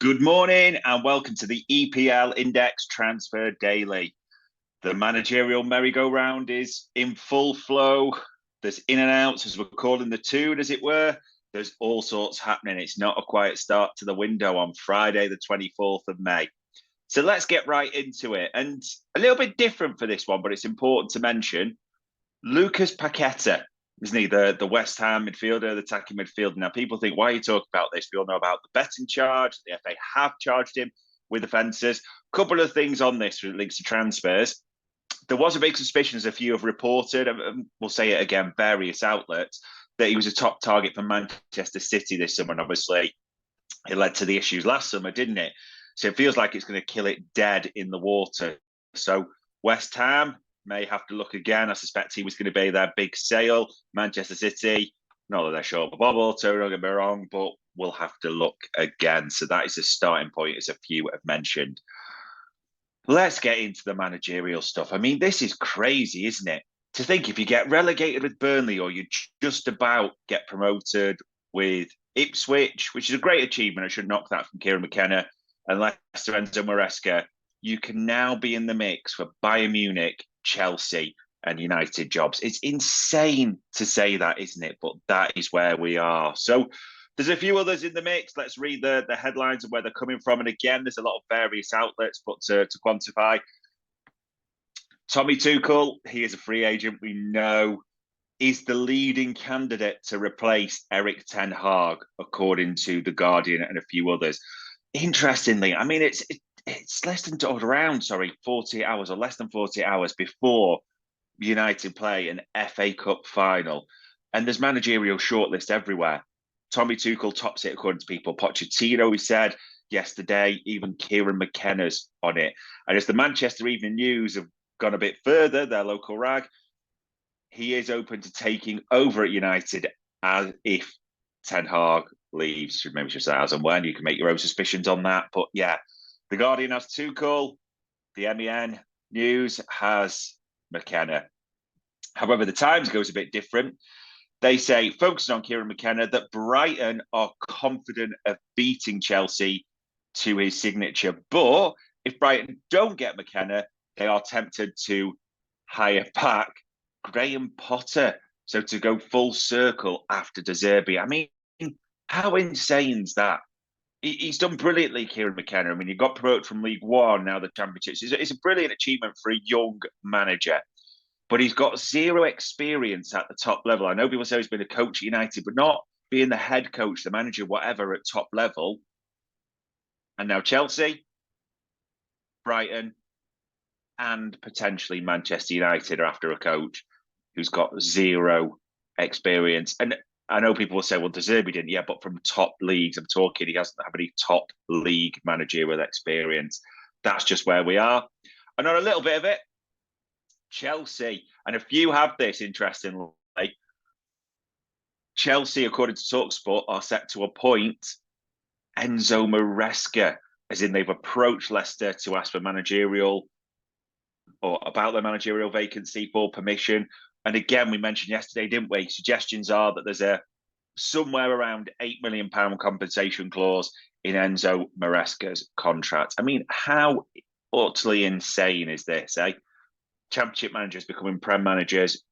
Good morning and welcome to the EPL Index Transfer Daily. The managerial merry-go-round is in full flow. There's in and outs, as we're calling the tune, as it were. There's all sorts happening. It's not a quiet start to the window on Friday, the 24th of May. So let's get right into it. And a little bit different for this one, but it's important to mention Lucas Paqueta, isn't he? The West Ham midfielder, the attacking midfielder. Now, people think, why are you talking about this? We all know about the betting charge. The FA have charged him with offences. A couple of things on this with links to transfers. There was a big suspicion, as a few have reported, and we'll say it again, various outlets, that he was a top target for Manchester City this summer. And obviously, it led to the issues last summer, didn't it? So it feels like it's going to kill it dead in the water. So West Ham may have to look again. I suspect he was going to be their big sale. Manchester City, not that they're short of a bubble, don't get me wrong, but we'll have to look again. So that is a starting point, as a few have mentioned. Let's get into the managerial stuff. I mean, this is crazy, isn't it? To think if you get relegated with Burnley or you just about get promoted with Ipswich, which is a great achievement. I should knock that from Kieran McKenna and Leicester Enzo Maresca. You can now be in the mix for Bayern Munich, Chelsea, and United jobs. It's insane to say that, isn't it? But that is where we are. So there's a few others in the mix. Let's read the headlines and where they're coming from. And again, there's a lot of various outlets, but to quantify, Tommy Tuchel, he is a free agent. We know is the leading candidate to replace Eric Ten Hag, according to The Guardian and a few others. Interestingly, I mean, it's less than around 40 hours or less than 40 hours before United play an FA Cup final, and there's managerial shortlist everywhere. Tommy Tuchel tops it according to people. Pochettino, he said yesterday, even Kieran McKenna's on it. And as the Manchester Evening News have gone a bit further, their local rag, he is open to taking over at United as if Ten Hag leaves. Maybe just as and when. You can make your own suspicions on that. But yeah, the Guardian has Tuchel. The MEN News has McKenna. However, the Times goes a bit different. They say, focusing on Kieran McKenna, that Brighton are confident of beating Chelsea to his signature. But if Brighton don't get McKenna, they are tempted to hire back Graham Potter. So to go full circle after De Zerbi. I mean, how insane is that? He's done brilliantly, Kieran McKenna. I mean, he got promoted from League One, now the Championships. It's a brilliant achievement for a young manager, but he's got zero experience at the top level. I know people say he's been a coach at United, but not being the head coach, the manager, whatever, at top level. And now Chelsea, Brighton, and potentially Manchester United are after a coach who's got zero experience. And I know people will say, well, De Zerbi didn't. Yeah, but from top leagues, I'm talking, he doesn't have any top league managerial experience. That's just where we are. And on a little bit of it, Chelsea, and a few have this, interestingly. Chelsea, according to TalkSport, are set to appoint Enzo Maresca, as in they've approached Leicester to ask for managerial or about their managerial vacancy for permission. And again, we mentioned yesterday, didn't we? Suggestions are that there's a somewhere around £8 million compensation clause in Enzo Maresca's contract. I mean, how utterly insane is this, eh? Championship managers becoming Prem managers,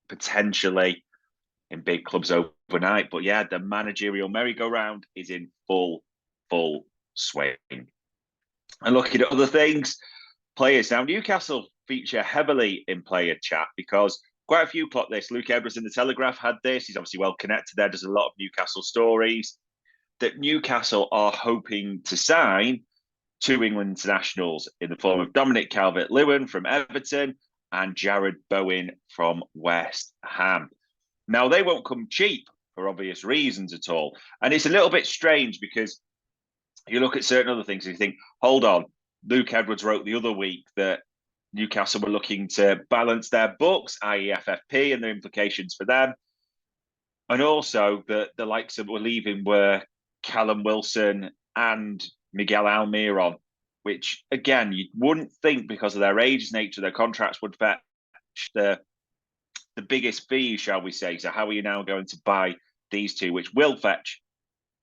potentially in big clubs overnight. But yeah, the managerial merry-go-round is in full swing. And looking at other things, players. Now, Newcastle feature heavily in player chat because quite a few plot this. Luke Edwards in the Telegraph had this. He's obviously well connected there. Does a lot of Newcastle stories. That Newcastle are hoping to sign two England internationals in the form of Dominic Calvert-Lewin from Everton and Jared Bowen from West Ham. Now, they won't come cheap for obvious reasons at all. And it's a little bit strange because you look at certain other things and you think, hold on, Luke Edwards wrote the other week that Newcastle were looking to balance their books, i.e. FFP, and the implications for them. And also that the likes that were leaving were Callum Wilson and Miguel Almiron, which, again, you wouldn't think because of their age, nature of their contracts would fetch the biggest fees, shall we say. So how are you now going to buy these two, which will fetch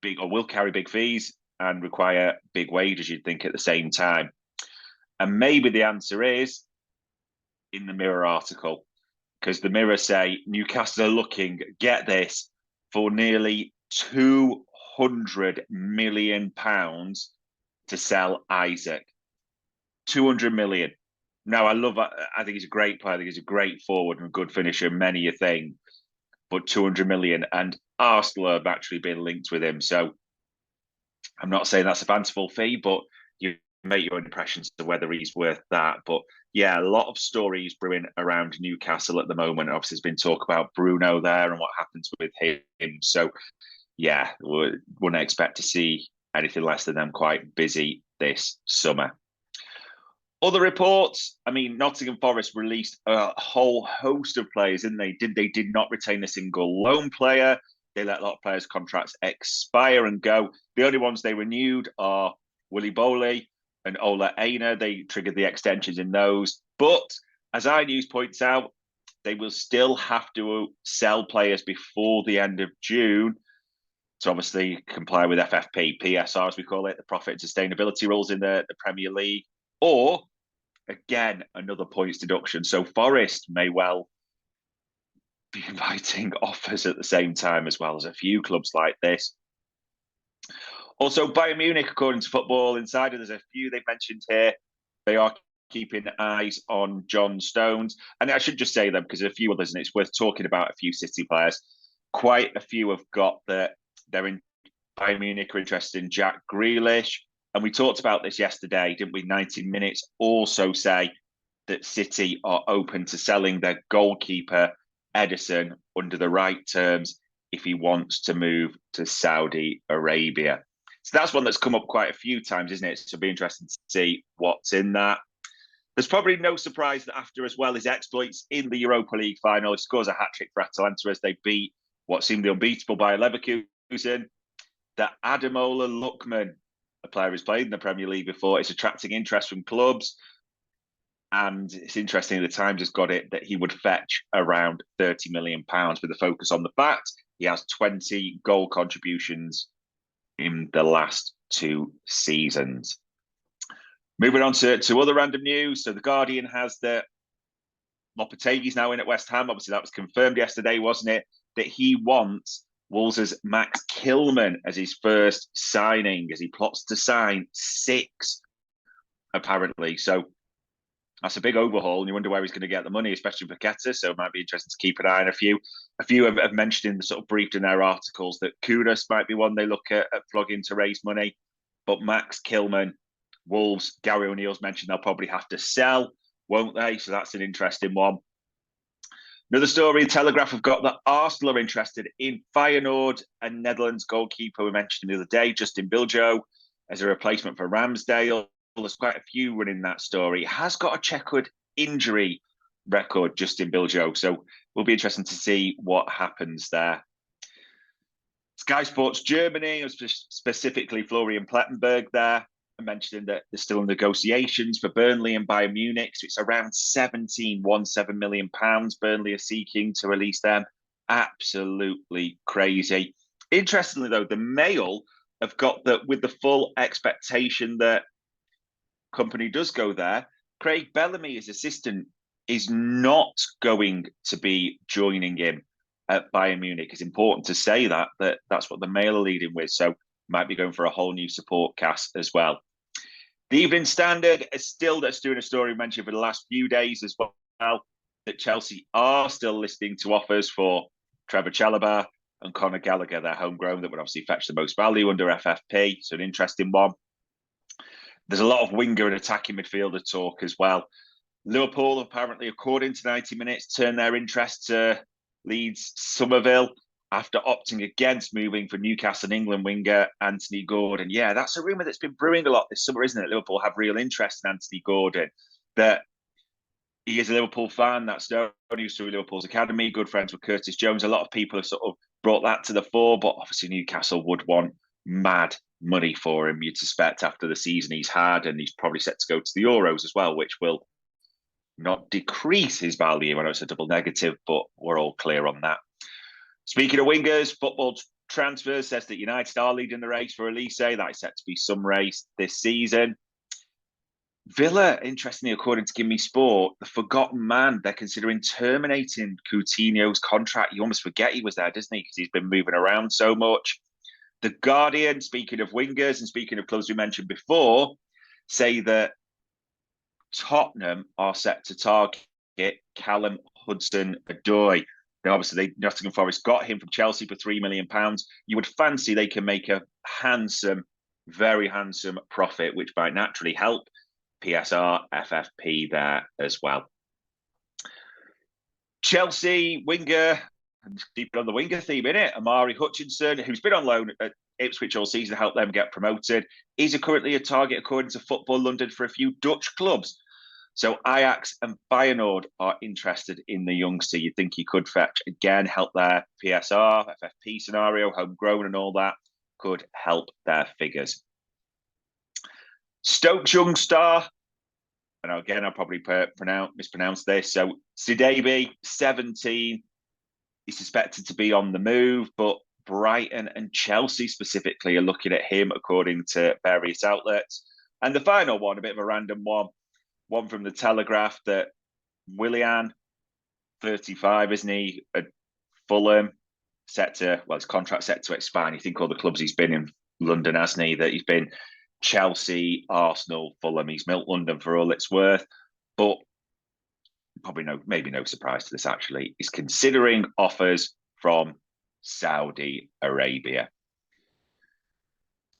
big or will carry big fees? and require big wages, you'd think, at the same time. And maybe the answer is in the Mirror article, because the Mirror say Newcastle are looking, get this, for nearly £200 million to sell Isaac. 200 million. Now, I think he's a great player. I think he's a great forward and a good finisher, many a thing. But 200 million, and Arsenal have actually been linked with him. So I'm not saying that's a fanciful fee, but you make your own impressions of whether he's worth that. But yeah, a lot of stories brewing around Newcastle at the moment. Obviously, there's been talk about Bruno there and what happens with him. So yeah, we wouldn't expect to see anything less than them quite busy this summer. Other reports, I mean, Nottingham Forest released a whole host of players, didn't they? They did not retain a single loan player. They let a lot of players' contracts expire and go. The only ones they renewed are Willy Boley and Ola Aina. They triggered the extensions in those. But as iNews points out, they will still have to sell players before the end of June to obviously comply with FFP, PSR as we call it, the profit and sustainability rules in the Premier League. Or, again, another points deduction. So Forest may well be inviting offers at the same time, as well as a few clubs like this. Also, Bayern Munich, according to Football Insider, there's a few they've mentioned here. They are keeping eyes on John Stones. And I should just say them because there's a few others, and it's worth talking about a few City players. Quite a few have got that they're in Bayern Munich are interested in Jack Grealish. And we talked about this yesterday, didn't we? 90 Minutes also say that City are open to selling their goalkeeper, Edison, under the right terms if he wants to move to Saudi Arabia. So that's one that's come up quite a few times, isn't it? So it'll be interesting to see what's in that. There's probably no surprise that after as well his exploits in the Europa League final, he scores a hat-trick for Atalanta as they beat what seemed unbeatable by Leverkusen, that Ademola Lookman, a player who's played in the Premier League before, is attracting interest from clubs. And it's interesting, the Times has got it that he would fetch around £30 million with a focus on the fact he has 20 goal contributions in the last 2 seasons. Moving on to other random news. So The Guardian has that Lopetegui's now in at West Ham. Obviously, that was confirmed yesterday, wasn't it? That he wants Wolves' Max Kilman as his first signing, as he plots to sign 6, apparently. So that's a big overhaul, and you wonder where he's going to get the money, especially for Paqueta. So it might be interesting to keep an eye on a few. A few have mentioned in the sort of briefed in their articles that Kudus might be one they look at flogging to raise money. But Max Kilman, Wolves, Gary O'Neill's mentioned they'll probably have to sell, won't they? So that's an interesting one. Another story, Telegraph have got that Arsenal are interested in Feyenoord and Netherlands goalkeeper we mentioned the other day, Justin Biljo, as a replacement for Ramsdale. There's quite a few running that story. Has got a checkered injury record, Justin Biljo. So we'll be interesting to see what happens there. Sky Sports Germany, specifically Florian Plettenberg there, mentioning that there's still negotiations for Burnley and Bayern Munich. So it's around £17 million Burnley are seeking to release them. Absolutely crazy. Interestingly, though, the Mail have got that with the full expectation that company does go there. Craig Bellamy, his assistant, is not going to be joining him at Bayern Munich. It's important to say that's what the Mail are leading with. So might be going for a whole new support cast as well. The Evening Standard is still that's doing a story mentioned for the last few days as well, that Chelsea are still listening to offers for Trevor Chalobah and Conor Gallagher, their homegrown, that would obviously fetch the most value under FFP. So an interesting one. There's a lot of winger and attacking midfielder talk as well. Liverpool, apparently, according to 90 Minutes, turned their interest to Leeds Somerville after opting against moving for Newcastle and England winger Anthony Gordon. Yeah, that's a rumour that's been brewing a lot this summer, isn't it? Liverpool have real interest in Anthony Gordon. That he is a Liverpool fan. That's known. He was through Liverpool's academy, good friends with Curtis Jones. A lot of people have sort of brought that to the fore, but obviously Newcastle would want mad money for him, you'd suspect, after the season he's had, and he's probably set to go to the Euros as well, which will not decrease his value. I know it's a double negative, but we're all clear on that. Speaking of wingers, Football transfers says that United are leading the race for Elise. That is set to be some race this season. Villa, interestingly, according to Give Me Sport, the forgotten man, they're considering terminating Coutinho's contract. You almost forget he was there, doesn't he? Because he's been moving around so much. The Guardian, speaking of wingers and speaking of clubs we mentioned before, say that Tottenham are set to target Callum Hudson-Odoi. Now, obviously, Nottingham Forest got him from Chelsea for £3 million. You would fancy they can make a handsome, very handsome profit, which might naturally help PSR, FFP there as well. Chelsea winger, and keeping on the winger theme, innit? Amari Hutchinson, who's been on loan at Ipswich all season to help them get promoted, is currently a target, according to Football London, for a few Dutch clubs. So Ajax and Feyenoord are interested in the youngster. You'd think he could fetch, again, help their PSR, FFP scenario, homegrown and all that, could help their figures. Stoke's young star, and again, I'll probably mispronounce this. So Sidibe, 17, he's suspected to be on the move, but Brighton and Chelsea specifically are looking at him, according to various outlets. And the final one, a bit of a random one from the Telegraph, that Willian, 35, isn't he, at Fulham, his contract set to expire. You think all the clubs he's been in London, hasn't he? That he's been Chelsea, Arsenal, Fulham. He's milked London for all it's worth. But probably maybe no surprise to this, actually. He's considering offers from Saudi Arabia.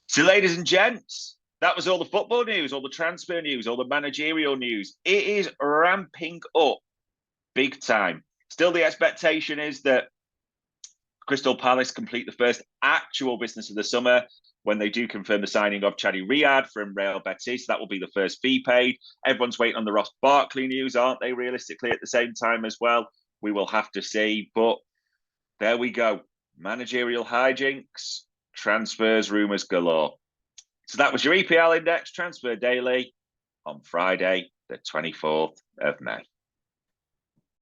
So, ladies and gents, that was all the football news, all the transfer news, all the managerial news. It is ramping up big time. Still, the expectation is that Crystal Palace complete the first actual business of the summer when they do confirm the signing of Chadi Riyad from Real Betis. That will be the first fee paid. Everyone's waiting on the Ross Barkley news, aren't they, realistically, at the same time as well? We will have to see. But there we go. Managerial hijinks, transfers, rumours galore. So that was your EPL Index Transfer Daily on Friday, the 24th of May.